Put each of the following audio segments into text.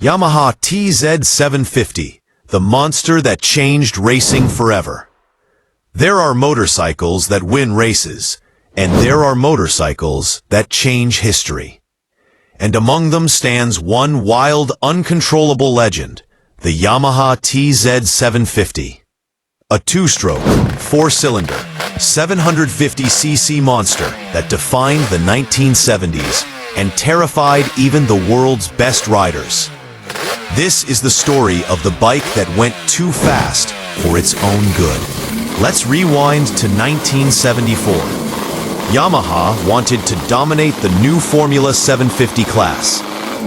Yamaha TZ750, the monster that changed racing forever. There are motorcycles that win races, and there are motorcycles that change history. And among them stands one wild, uncontrollable legend, the Yamaha TZ750. A two-stroke, four-cylinder, 750cc monster that defined the 1970s and terrified even the world's best riders. This is the story of the bike that went too fast for its own good. Let's rewind to 1974. Yamaha wanted to dominate the new Formula 750 class,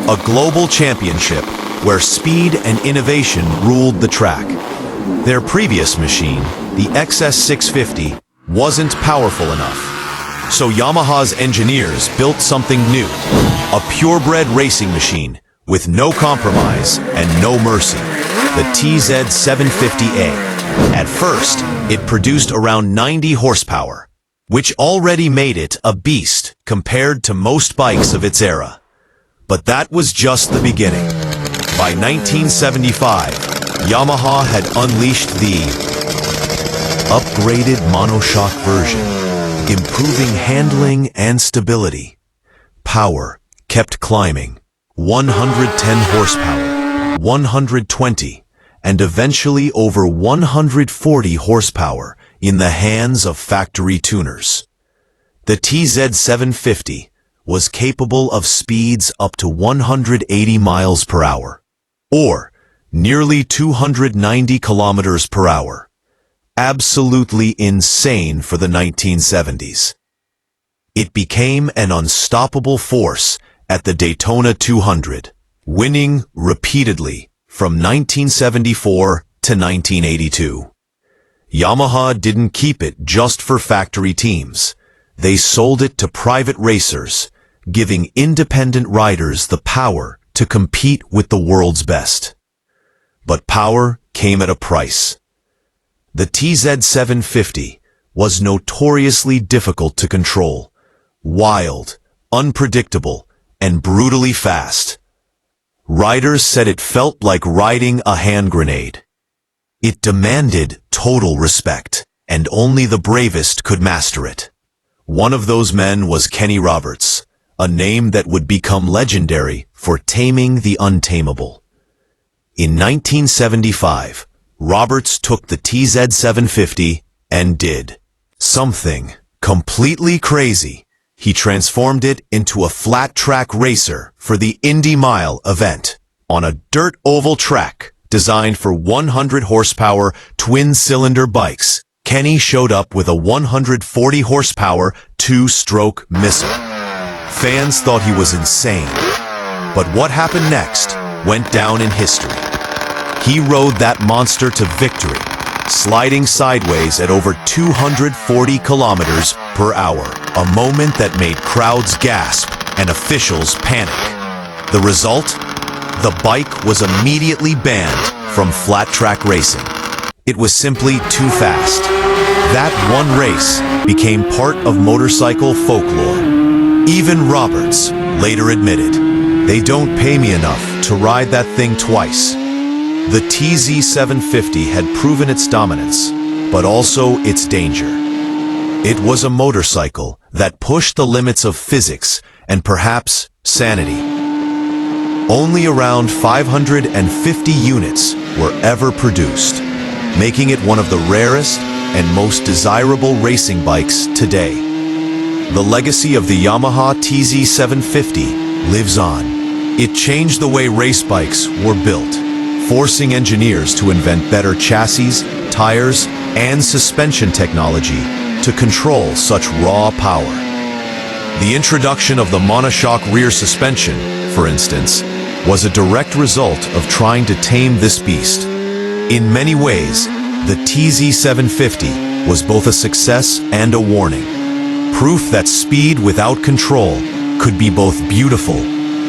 a global championship where speed and innovation ruled the track. Their previous machine, the XS650, wasn't powerful enough. So Yamaha's engineers built something new, a purebred racing machine with no compromise and no mercy, the TZ750A. At first, it produced around 90 horsepower, which already made it a beast compared to most bikes of its era. But that was just the beginning. By 1975, Yamaha had unleashed the upgraded monoshock version, improving handling and stability. Power kept climbing. 110 horsepower, 120, and eventually over 140 horsepower in the hands of factory tuners. The TZ750 was capable of speeds up to 180 miles per hour, or nearly 290 kilometers per hour. Absolutely insane for the 1970s. It became an unstoppable force at the Daytona 200, winning repeatedly from 1974 to 1982. Yamaha didn't keep it just for factory teams. They sold it to private racers, giving independent riders the power to compete with the world's best. But power came at a price. The TZ750 was notoriously difficult to control, wild, unpredictable, and brutally fast. Riders said it felt like riding a hand grenade. It demanded total respect, and only the bravest could master it. One of those men was Kenny Roberts, a name that would become legendary for taming the untamable. In 1975, Roberts took the TZ750 and did something completely crazy. He transformed it into a flat-track racer for the Indy Mile event on a dirt oval track designed for 100 horsepower twin-cylinder bikes. Kenny showed up with a 140 horsepower two-stroke missile. Fans thought he was insane. But what happened next went down in history. He rode that monster to victory, sliding sideways at over 240 kilometers per hour, a moment that made crowds gasp and officials panic. The result? The bike was immediately banned from flat-track racing. It was simply too fast. That one race became part of motorcycle folklore. Even Roberts later admitted, "They don't pay me enough to ride that thing twice." The TZ750 had proven its dominance, but also its danger. It was a motorcycle that pushed the limits of physics and perhaps sanity. Only around 550 units were ever produced, making it one of the rarest and most desirable racing bikes today. The legacy of the Yamaha TZ750 lives on. It changed the way race bikes were built, forcing engineers to invent better chassis, tires, and suspension technology to control such raw power. The introduction of the monoshock rear suspension, for instance, was a direct result of trying to tame this beast. In many ways, the TZ750 was both a success and a warning. Proof that speed without control could be both beautiful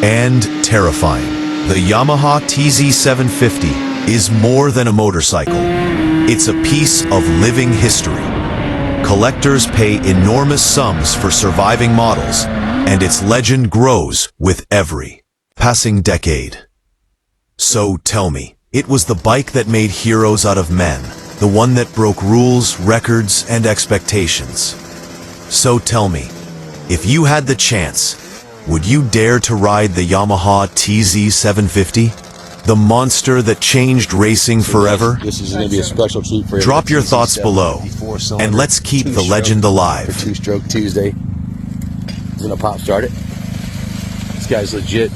and terrifying. The Yamaha TZ750 is more than a motorcycle. It's a piece of living history. Collectors pay enormous sums for surviving models, and its legend grows with every passing decade. So tell me, it was the bike that made heroes out of men, the one that broke rules, records, and expectations. So tell me, if you had the chance, would you dare to ride the Yamaha TZ750? The monster that changed racing forever? This is going to be a special treat for you. Drop your thoughts below, and let's keep the legend alive. For Two-Stroke Tuesday. We're going to pop start it. This guy's legit.